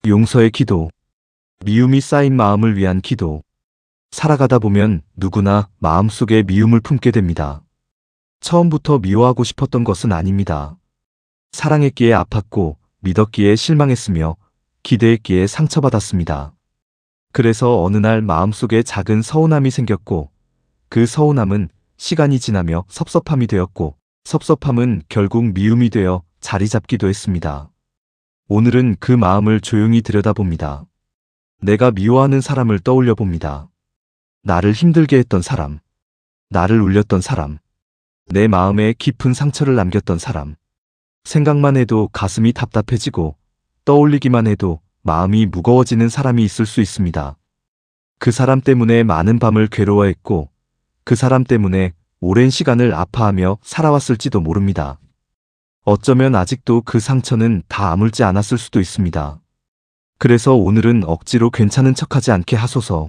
용서의 기도, 미움이 쌓인 마음을 위한 기도. 살아가다 보면 누구나 마음속에 미움을 품게 됩니다. 처음부터 미워하고 싶었던 것은 아닙니다. 사랑했기에 아팠고 믿었기에 실망했으며 기대했기에 상처받았습니다. 그래서 어느 날 마음속에 작은 서운함이 생겼고 그 서운함은 시간이 지나며 섭섭함이 되었고 섭섭함은 결국 미움이 되어 자리 잡기도 했습니다. 오늘은 그 마음을 조용히 들여다봅니다. 내가 미워하는 사람을 떠올려 봅니다. 나를 힘들게 했던 사람, 나를 울렸던 사람, 내 마음에 깊은 상처를 남겼던 사람. 생각만 해도 가슴이 답답해지고 떠올리기만 해도 마음이 무거워지는 사람이 있을 수 있습니다. 그 사람 때문에 많은 밤을 괴로워했고 그 사람 때문에 오랜 시간을 아파하며 살아왔을지도 모릅니다. 어쩌면 아직도 그 상처는 다 아물지 않았을 수도 있습니다. 그래서 오늘은 억지로 괜찮은 척하지 않게 하소서.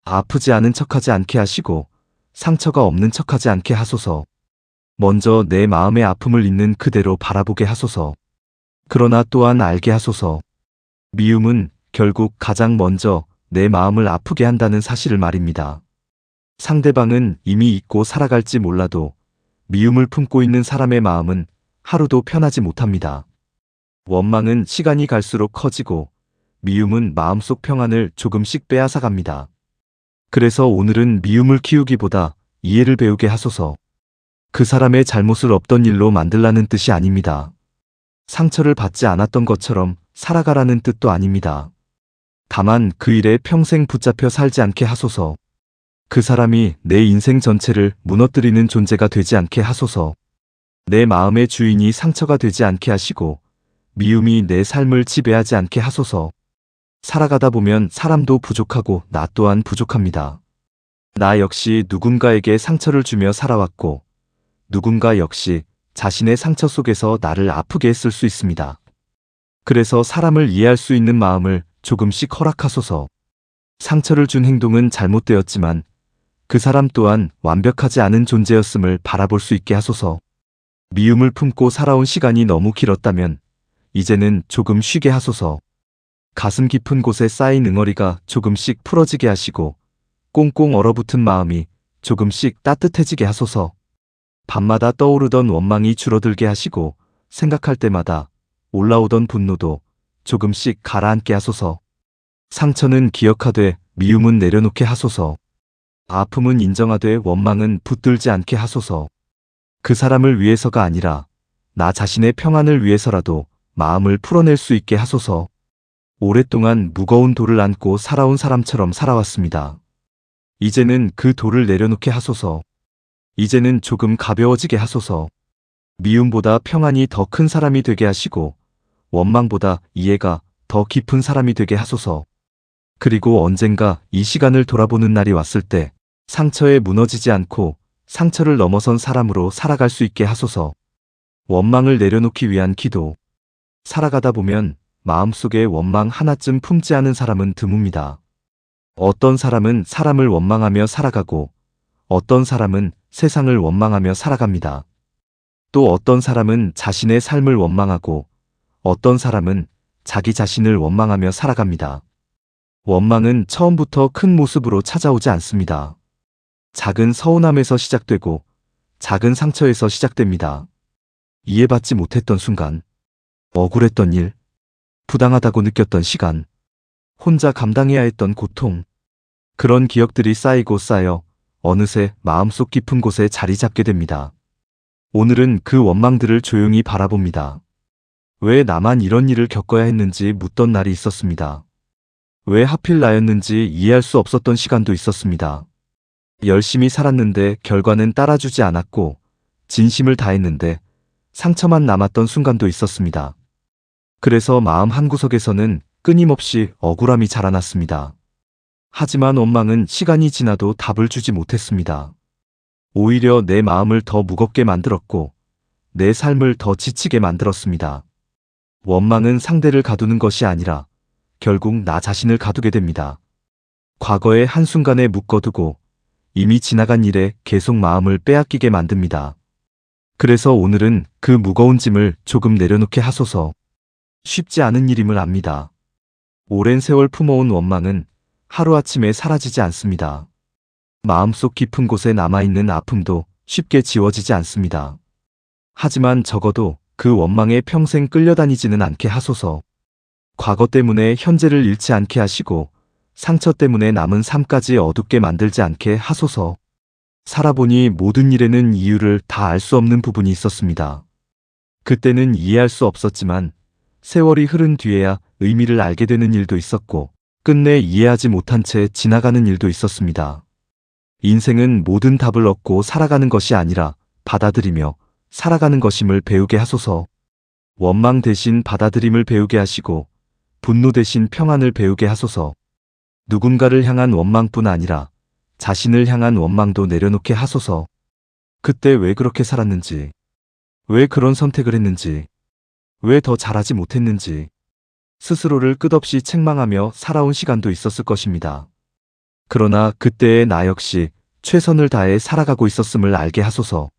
아프지 않은 척하지 않게 하시고 상처가 없는 척하지 않게 하소서. 먼저 내 마음의 아픔을 있는 그대로 바라보게 하소서. 그러나 또한 알게 하소서. 미움은 결국 가장 먼저 내 마음을 아프게 한다는 사실을 말입니다. 상대방은 이미 잊고 살아갈지 몰라도 미움을 품고 있는 사람의 마음은 하루도 편하지 못합니다. 원망은 시간이 갈수록 커지고 미움은 마음속 평안을 조금씩 빼앗아갑니다. 그래서 오늘은 미움을 키우기보다 이해를 배우게 하소서. 그 사람의 잘못을 없던 일로 만들라는 뜻이 아닙니다. 상처를 받지 않았던 것처럼 살아가라는 뜻도 아닙니다. 다만 그 일에 평생 붙잡혀 살지 않게 하소서. 그 사람이 내 인생 전체를 무너뜨리는 존재가 되지 않게 하소서. 내 마음의 주인이 상처가 되지 않게 하시고 미움이 내 삶을 지배하지 않게 하소서. 살아가다 보면 사람도 부족하고 나 또한 부족합니다. 나 역시 누군가에게 상처를 주며 살아왔고 누군가 역시 자신의 상처 속에서 나를 아프게 했을 수 있습니다. 그래서 사람을 이해할 수 있는 마음을 조금씩 허락하소서. 상처를 준 행동은 잘못되었지만 그 사람 또한 완벽하지 않은 존재였음을 바라볼 수 있게 하소서. 미움을 품고 살아온 시간이 너무 길었다면 이제는 조금 쉬게 하소서. 가슴 깊은 곳에 쌓인 응어리가 조금씩 풀어지게 하시고 꽁꽁 얼어붙은 마음이 조금씩 따뜻해지게 하소서. 밤마다 떠오르던 원망이 줄어들게 하시고 생각할 때마다 올라오던 분노도 조금씩 가라앉게 하소서. 상처는 기억하되 미움은 내려놓게 하소서. 아픔은 인정하되 원망은 붙들지 않게 하소서. 그 사람을 위해서가 아니라 나 자신의 평안을 위해서라도 마음을 풀어낼 수 있게 하소서. 오랫동안 무거운 돌을 안고 살아온 사람처럼 살아왔습니다. 이제는 그 돌을 내려놓게 하소서. 이제는 조금 가벼워지게 하소서. 미움보다 평안이 더 큰 사람이 되게 하시고 원망보다 이해가 더 깊은 사람이 되게 하소서. 그리고 언젠가 이 시간을 돌아보는 날이 왔을 때 상처에 무너지지 않고 상처를 넘어선 사람으로 살아갈 수 있게 하소서. 원망을 내려놓기 위한 기도. 살아가다 보면 마음속에 원망 하나쯤 품지 않은 사람은 드뭅니다. 어떤 사람은 사람을 원망하며 살아가고 어떤 사람은 세상을 원망하며 살아갑니다. 또 어떤 사람은 자신의 삶을 원망하고 어떤 사람은 자기 자신을 원망하며 살아갑니다. 원망은 처음부터 큰 모습으로 찾아오지 않습니다. 작은 서운함에서 시작되고 작은 상처에서 시작됩니다. 이해받지 못했던 순간, 억울했던 일, 부당하다고 느꼈던 시간, 혼자 감당해야 했던 고통, 그런 기억들이 쌓이고 쌓여 어느새 마음속 깊은 곳에 자리 잡게 됩니다. 오늘은 그 원망들을 조용히 바라봅니다. 왜 나만 이런 일을 겪어야 했는지 묻던 날이 있었습니다. 왜 하필 나였는지 이해할 수 없었던 시간도 있었습니다. 열심히 살았는데 결과는 따라주지 않았고 진심을 다했는데 상처만 남았던 순간도 있었습니다. 그래서 마음 한구석에서는 끊임없이 억울함이 자라났습니다. 하지만 원망은 시간이 지나도 답을 주지 못했습니다. 오히려 내 마음을 더 무겁게 만들었고 내 삶을 더 지치게 만들었습니다. 원망은 상대를 가두는 것이 아니라 결국 나 자신을 가두게 됩니다. 과거의 한순간에 묶어두고 이미 지나간 일에 계속 마음을 빼앗기게 만듭니다. 그래서 오늘은 그 무거운 짐을 조금 내려놓게 하소서. 쉽지 않은 일임을 압니다. 오랜 세월 품어온 원망은 하루아침에 사라지지 않습니다. 마음속 깊은 곳에 남아있는 아픔도 쉽게 지워지지 않습니다. 하지만 적어도 그 원망에 평생 끌려다니지는 않게 하소서. 과거 때문에 현재를 잃지 않게 하시고 상처 때문에 남은 삶까지 어둡게 만들지 않게 하소서. 살아보니 모든 일에는 이유를 다 알 수 없는 부분이 있었습니다. 그때는 이해할 수 없었지만 세월이 흐른 뒤에야 의미를 알게 되는 일도 있었고 끝내 이해하지 못한 채 지나가는 일도 있었습니다. 인생은 모든 답을 얻고 살아가는 것이 아니라 받아들이며 살아가는 것임을 배우게 하소서. 원망 대신 받아들임을 배우게 하시고 분노 대신 평안을 배우게 하소서. 누군가를 향한 원망뿐 아니라 자신을 향한 원망도 내려놓게 하소서. 그때 왜 그렇게 살았는지, 왜 그런 선택을 했는지, 왜 더 잘하지 못했는지, 스스로를 끝없이 책망하며 살아온 시간도 있었을 것입니다. 그러나 그때의 나 역시 최선을 다해 살아가고 있었음을 알게 하소서.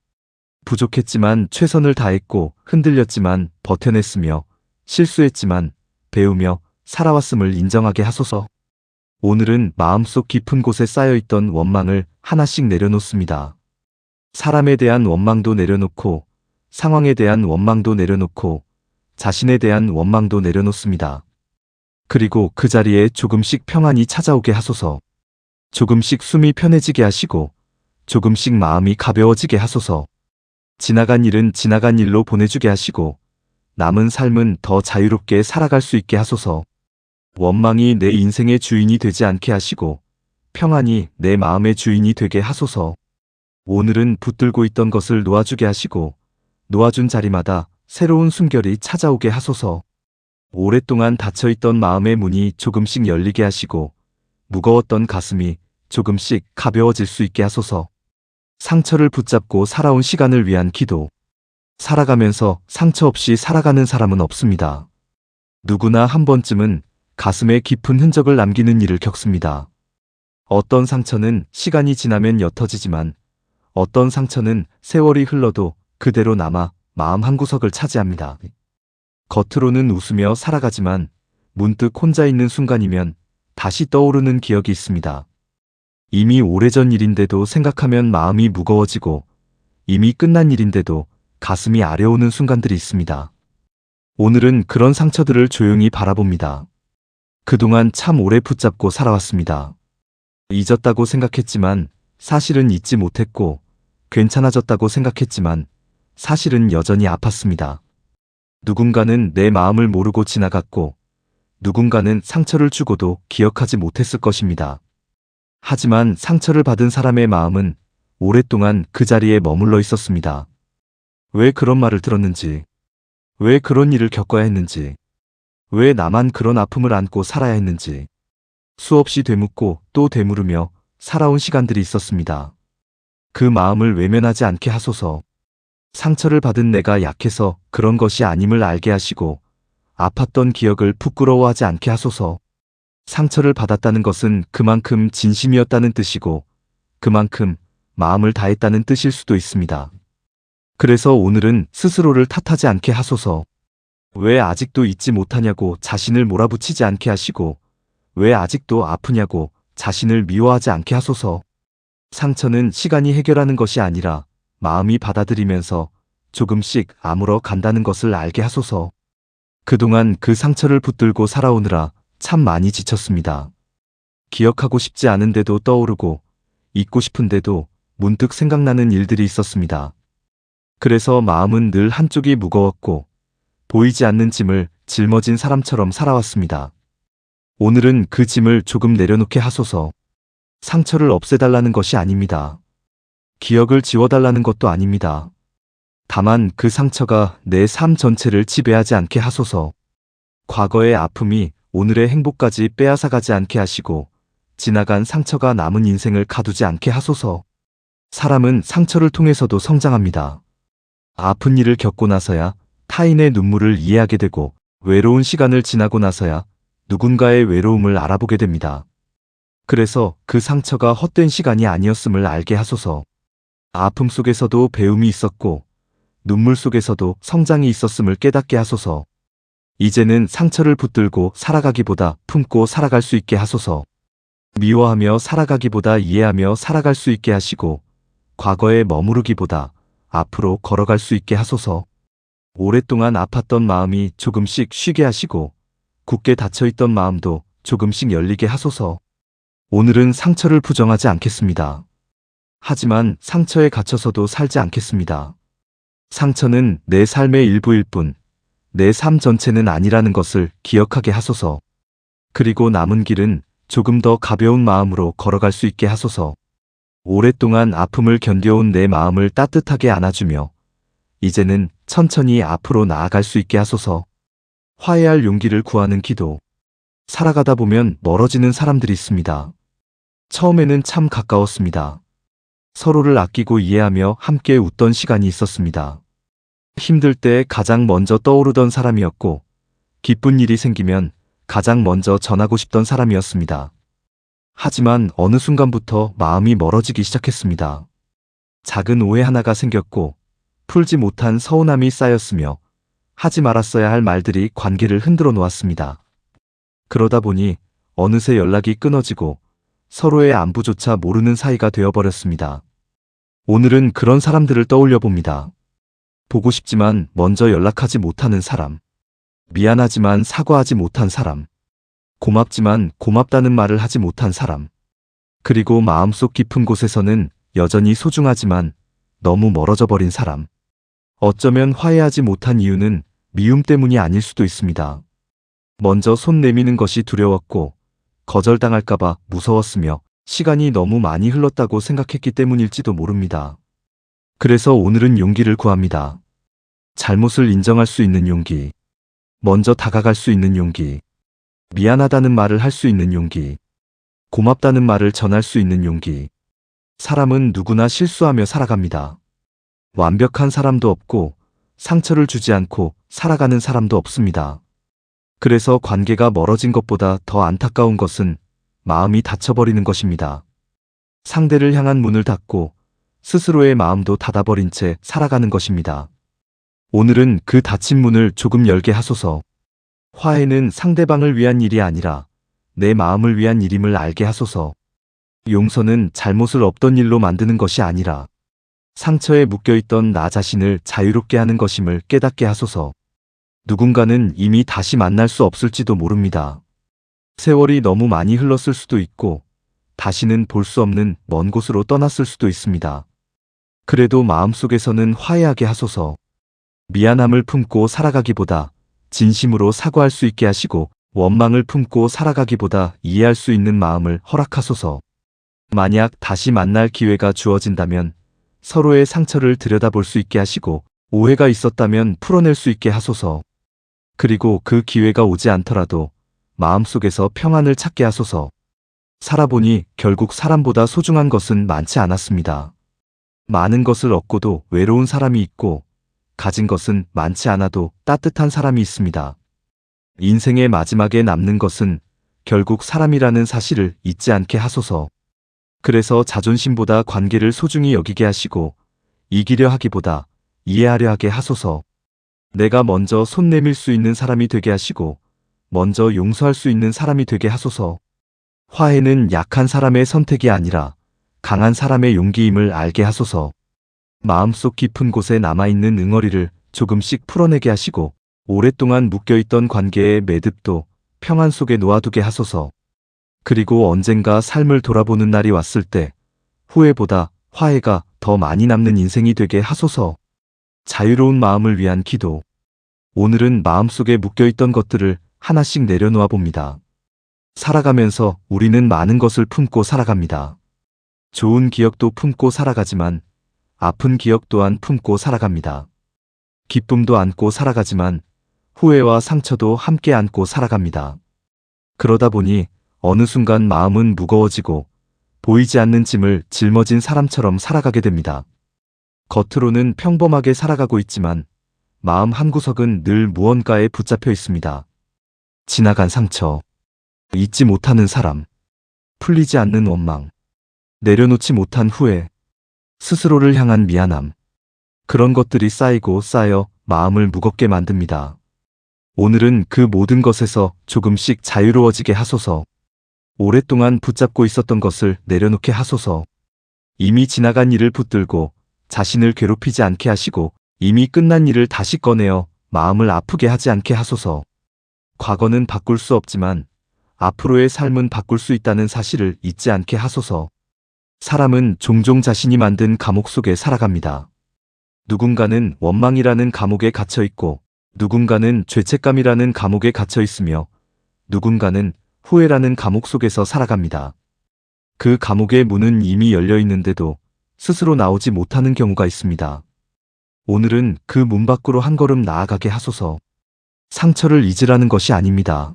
부족했지만 최선을 다했고 흔들렸지만 버텨냈으며 실수했지만 배우며 살아왔음을 인정하게 하소서. 오늘은 마음속 깊은 곳에 쌓여있던 원망을 하나씩 내려놓습니다. 사람에 대한 원망도 내려놓고 상황에 대한 원망도 내려놓고 자신에 대한 원망도 내려놓습니다. 그리고 그 자리에 조금씩 평안이 찾아오게 하소서. 조금씩 숨이 편해지게 하시고 조금씩 마음이 가벼워지게 하소서. 지나간 일은 지나간 일로 보내주게 하시고 남은 삶은 더 자유롭게 살아갈 수 있게 하소서. 원망이 내 인생의 주인이 되지 않게 하시고 평안이 내 마음의 주인이 되게 하소서. 오늘은 붙들고 있던 것을 놓아주게 하시고 놓아준 자리마다 새로운 숨결이 찾아오게 하소서. 오랫동안 닫혀있던 마음의 문이 조금씩 열리게 하시고 무거웠던 가슴이 조금씩 가벼워질 수 있게 하소서. 상처를 붙잡고 살아온 시간을 위한 기도. 살아가면서 상처 없이 살아가는 사람은 없습니다. 누구나 한 번쯤은 가슴에 깊은 흔적을 남기는 일을 겪습니다. 어떤 상처는 시간이 지나면 옅어지지만 어떤 상처는 세월이 흘러도 그대로 남아 마음 한구석을 차지합니다. 겉으로는 웃으며 살아가지만 문득 혼자 있는 순간이면 다시 떠오르는 기억이 있습니다. 이미 오래전 일인데도 생각하면 마음이 무거워지고 이미 끝난 일인데도 가슴이 아려오는 순간들이 있습니다. 오늘은 그런 상처들을 조용히 바라봅니다. 그동안 참 오래 붙잡고 살아왔습니다. 잊었다고 생각했지만 사실은 잊지 못했고 괜찮아졌다고 생각했지만 사실은 여전히 아팠습니다. 누군가는 내 마음을 모르고 지나갔고 누군가는 상처를 주고도 기억하지 못했을 것입니다. 하지만 상처를 받은 사람의 마음은 오랫동안 그 자리에 머물러 있었습니다. 왜 그런 말을 들었는지, 왜 그런 일을 겪어야 했는지, 왜 나만 그런 아픔을 안고 살아야 했는지 수없이 되묻고 또 되물으며 살아온 시간들이 있었습니다. 그 마음을 외면하지 않게 하소서. 상처를 받은 내가 약해서 그런 것이 아님을 알게 하시고 아팠던 기억을 부끄러워하지 않게 하소서. 상처를 받았다는 것은 그만큼 진심이었다는 뜻이고 그만큼 마음을 다했다는 뜻일 수도 있습니다. 그래서 오늘은 스스로를 탓하지 않게 하소서. 왜 아직도 잊지 못하냐고 자신을 몰아붙이지 않게 하시고 왜 아직도 아프냐고 자신을 미워하지 않게 하소서. 상처는 시간이 해결하는 것이 아니라 마음이 받아들이면서 조금씩 아물어 간다는 것을 알게 하소서. 그동안 그 상처를 붙들고 살아오느라 참 많이 지쳤습니다. 기억하고 싶지 않은데도 떠오르고 잊고 싶은데도 문득 생각나는 일들이 있었습니다. 그래서 마음은 늘 한쪽이 무거웠고 보이지 않는 짐을 짊어진 사람처럼 살아왔습니다. 오늘은 그 짐을 조금 내려놓게 하소서. 상처를 없애달라는 것이 아닙니다. 기억을 지워달라는 것도 아닙니다. 다만 그 상처가 내 삶 전체를 지배하지 않게 하소서. 과거의 아픔이 오늘의 행복까지 빼앗아가지 않게 하시고 지나간 상처가 남은 인생을 가두지 않게 하소서. 사람은 상처를 통해서도 성장합니다. 아픈 일을 겪고 나서야 타인의 눈물을 이해하게 되고 외로운 시간을 지나고 나서야 누군가의 외로움을 알아보게 됩니다. 그래서 그 상처가 헛된 시간이 아니었음을 알게 하소서. 아픔 속에서도 배움이 있었고 눈물 속에서도 성장이 있었음을 깨닫게 하소서. 이제는 상처를 붙들고 살아가기보다 품고 살아갈 수 있게 하소서. 미워하며 살아가기보다 이해하며 살아갈 수 있게 하시고, 과거에 머무르기보다 앞으로 걸어갈 수 있게 하소서. 오랫동안 아팠던 마음이 조금씩 쉬게 하시고, 굳게 닫혀있던 마음도 조금씩 열리게 하소서. 오늘은 상처를 부정하지 않겠습니다. 하지만 상처에 갇혀서도 살지 않겠습니다. 상처는 내 삶의 일부일 뿐, 내 삶 전체는 아니라는 것을 기억하게 하소서. 그리고 남은 길은 조금 더 가벼운 마음으로 걸어갈 수 있게 하소서. 오랫동안 아픔을 견뎌온 내 마음을 따뜻하게 안아주며, 이제는 천천히 앞으로 나아갈 수 있게 하소서. 화해할 용기를 구하는 기도. 살아가다 보면 멀어지는 사람들이 있습니다. 처음에는 참 가까웠습니다. 서로를 아끼고 이해하며 함께 웃던 시간이 있었습니다. 힘들 때 가장 먼저 떠오르던 사람이었고, 기쁜 일이 생기면 가장 먼저 전하고 싶던 사람이었습니다. 하지만 어느 순간부터 마음이 멀어지기 시작했습니다. 작은 오해 하나가 생겼고, 풀지 못한 서운함이 쌓였으며, 하지 말았어야 할 말들이 관계를 흔들어 놓았습니다. 그러다 보니 어느새 연락이 끊어지고 서로의 안부조차 모르는 사이가 되어버렸습니다. 오늘은 그런 사람들을 떠올려 봅니다. 보고 싶지만 먼저 연락하지 못하는 사람, 미안하지만 사과하지 못한 사람, 고맙지만 고맙다는 말을 하지 못한 사람, 그리고 마음속 깊은 곳에서는 여전히 소중하지만 너무 멀어져 버린 사람. 어쩌면 화해하지 못한 이유는 미움 때문이 아닐 수도 있습니다. 먼저 손 내미는 것이 두려웠고, 거절당할까봐 무서웠으며, 시간이 너무 많이 흘렀다고 생각했기 때문일지도 모릅니다. 그래서 오늘은 용기를 구합니다. 잘못을 인정할 수 있는 용기, 먼저 다가갈 수 있는 용기, 미안하다는 말을 할 수 있는 용기, 고맙다는 말을 전할 수 있는 용기. 사람은 누구나 실수하며 살아갑니다. 완벽한 사람도 없고 상처를 주지 않고 살아가는 사람도 없습니다. 그래서 관계가 멀어진 것보다 더 안타까운 것은 마음이 닫혀버리는 것입니다. 상대를 향한 문을 닫고 스스로의 마음도 닫아버린 채 살아가는 것입니다. 오늘은 그 닫힌 문을 조금 열게 하소서. 화해는 상대방을 위한 일이 아니라 내 마음을 위한 일임을 알게 하소서. 용서는 잘못을 없던 일로 만드는 것이 아니라 상처에 묶여있던 나 자신을 자유롭게 하는 것임을 깨닫게 하소서. 누군가는 이미 다시 만날 수 없을지도 모릅니다. 세월이 너무 많이 흘렀을 수도 있고 다시는 볼 수 없는 먼 곳으로 떠났을 수도 있습니다. 그래도 마음속에서는 화해하게 하소서. 미안함을 품고 살아가기보다 진심으로 사과할 수 있게 하시고, 원망을 품고 살아가기보다 이해할 수 있는 마음을 허락하소서. 만약 다시 만날 기회가 주어진다면 서로의 상처를 들여다볼 수 있게 하시고, 오해가 있었다면 풀어낼 수 있게 하소서. 그리고 그 기회가 오지 않더라도 마음속에서 평안을 찾게 하소서. 살아보니 결국 사람보다 소중한 것은 많지 않았습니다. 많은 것을 얻고도 외로운 사람이 있고, 가진 것은 많지 않아도 따뜻한 사람이 있습니다. 인생의 마지막에 남는 것은 결국 사람이라는 사실을 잊지 않게 하소서. 그래서 자존심보다 관계를 소중히 여기게 하시고, 이기려 하기보다 이해하려 하게 하소서. 내가 먼저 손 내밀 수 있는 사람이 되게 하시고, 먼저 용서할 수 있는 사람이 되게 하소서. 화해는 약한 사람의 선택이 아니라 강한 사람의 용기임을 알게 하소서. 마음속 깊은 곳에 남아있는 응어리를 조금씩 풀어내게 하시고, 오랫동안 묶여있던 관계의 매듭도 평안 속에 놓아두게 하소서. 그리고 언젠가 삶을 돌아보는 날이 왔을 때 후회보다 화해가 더 많이 남는 인생이 되게 하소서. 자유로운 마음을 위한 기도. 오늘은 마음속에 묶여있던 것들을 하나씩 내려놓아 봅니다. 살아가면서 우리는 많은 것을 품고 살아갑니다. 좋은 기억도 품고 살아가지만 아픈 기억 또한 품고 살아갑니다. 기쁨도 안고 살아가지만 후회와 상처도 함께 안고 살아갑니다. 그러다 보니 어느 순간 마음은 무거워지고 보이지 않는 짐을 짊어진 사람처럼 살아가게 됩니다. 겉으로는 평범하게 살아가고 있지만 마음 한구석은 늘 무언가에 붙잡혀 있습니다. 지나간 상처, 잊지 못하는 사람, 풀리지 않는 원망, 내려놓지 못한 후회, 스스로를 향한 미안함. 그런 것들이 쌓이고 쌓여 마음을 무겁게 만듭니다. 오늘은 그 모든 것에서 조금씩 자유로워지게 하소서. 오랫동안 붙잡고 있었던 것을 내려놓게 하소서. 이미 지나간 일을 붙들고 자신을 괴롭히지 않게 하시고 이미 끝난 일을 다시 꺼내어 마음을 아프게 하지 않게 하소서. 과거는 바꿀 수 없지만 앞으로의 삶은 바꿀 수 있다는 사실을 잊지 않게 하소서. 사람은 종종 자신이 만든 감옥 속에 살아갑니다. 누군가는 원망이라는 감옥에 갇혀 있고, 누군가는 죄책감이라는 감옥에 갇혀 있으며, 누군가는 후회라는 감옥 속에서 살아갑니다. 그 감옥의 문은 이미 열려 있는데도 스스로 나오지 못하는 경우가 있습니다. 오늘은 그 문 밖으로 한 걸음 나아가게 하소서. 상처를 잊으라는 것이 아닙니다.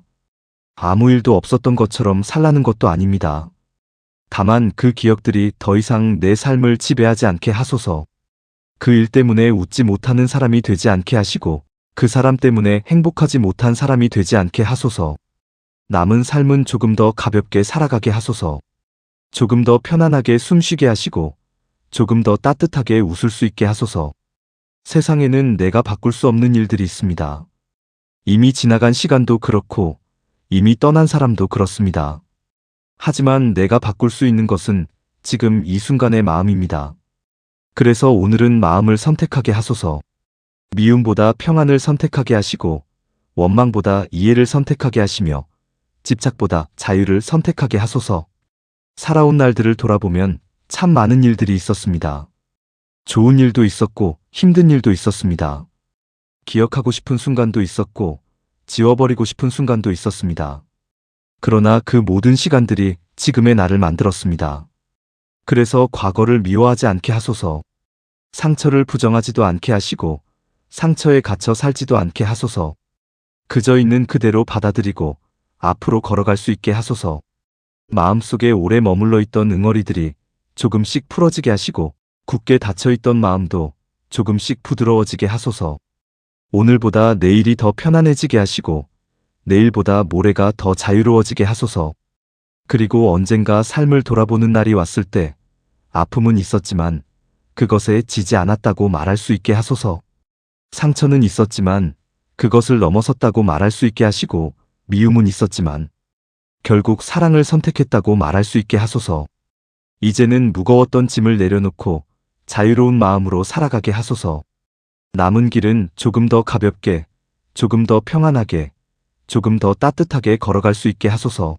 아무 일도 없었던 것처럼 살라는 것도 아닙니다. 다만 그 기억들이 더 이상 내 삶을 지배하지 않게 하소서. 그 일 때문에 웃지 못하는 사람이 되지 않게 하시고 그 사람 때문에 행복하지 못한 사람이 되지 않게 하소서. 남은 삶은 조금 더 가볍게 살아가게 하소서. 조금 더 편안하게 숨쉬게 하시고 조금 더 따뜻하게 웃을 수 있게 하소서. 세상에는 내가 바꿀 수 없는 일들이 있습니다. 이미 지나간 시간도 그렇고 이미 떠난 사람도 그렇습니다. 하지만 내가 바꿀 수 있는 것은 지금 이 순간의 마음입니다. 그래서 오늘은 마음을 선택하게 하소서. 미움보다 평안을 선택하게 하시고 원망보다 이해를 선택하게 하시며 집착보다 자유를 선택하게 하소서. 살아온 날들을 돌아보면 참 많은 일들이 있었습니다. 좋은 일도 있었고 힘든 일도 있었습니다. 기억하고 싶은 순간도 있었고 지워버리고 싶은 순간도 있었습니다. 그러나 그 모든 시간들이 지금의 나를 만들었습니다. 그래서 과거를 미워하지 않게 하소서. 상처를 부정하지도 않게 하시고 상처에 갇혀 살지도 않게 하소서. 그저 있는 그대로 받아들이고 앞으로 걸어갈 수 있게 하소서. 마음속에 오래 머물러 있던 응어리들이 조금씩 풀어지게 하시고 굳게 닫혀있던 마음도 조금씩 부드러워지게 하소서. 오늘보다 내일이 더 편안해지게 하시고 내일보다 모레가 더 자유로워지게 하소서. 그리고 언젠가 삶을 돌아보는 날이 왔을 때 아픔은 있었지만 그것에 지지 않았다고 말할 수 있게 하소서. 상처는 있었지만 그것을 넘어섰다고 말할 수 있게 하시고 미움은 있었지만 결국 사랑을 선택했다고 말할 수 있게 하소서. 이제는 무거웠던 짐을 내려놓고 자유로운 마음으로 살아가게 하소서. 남은 길은 조금 더 가볍게, 조금 더 평안하게, 조금 더 따뜻하게 걸어갈 수 있게 하소서.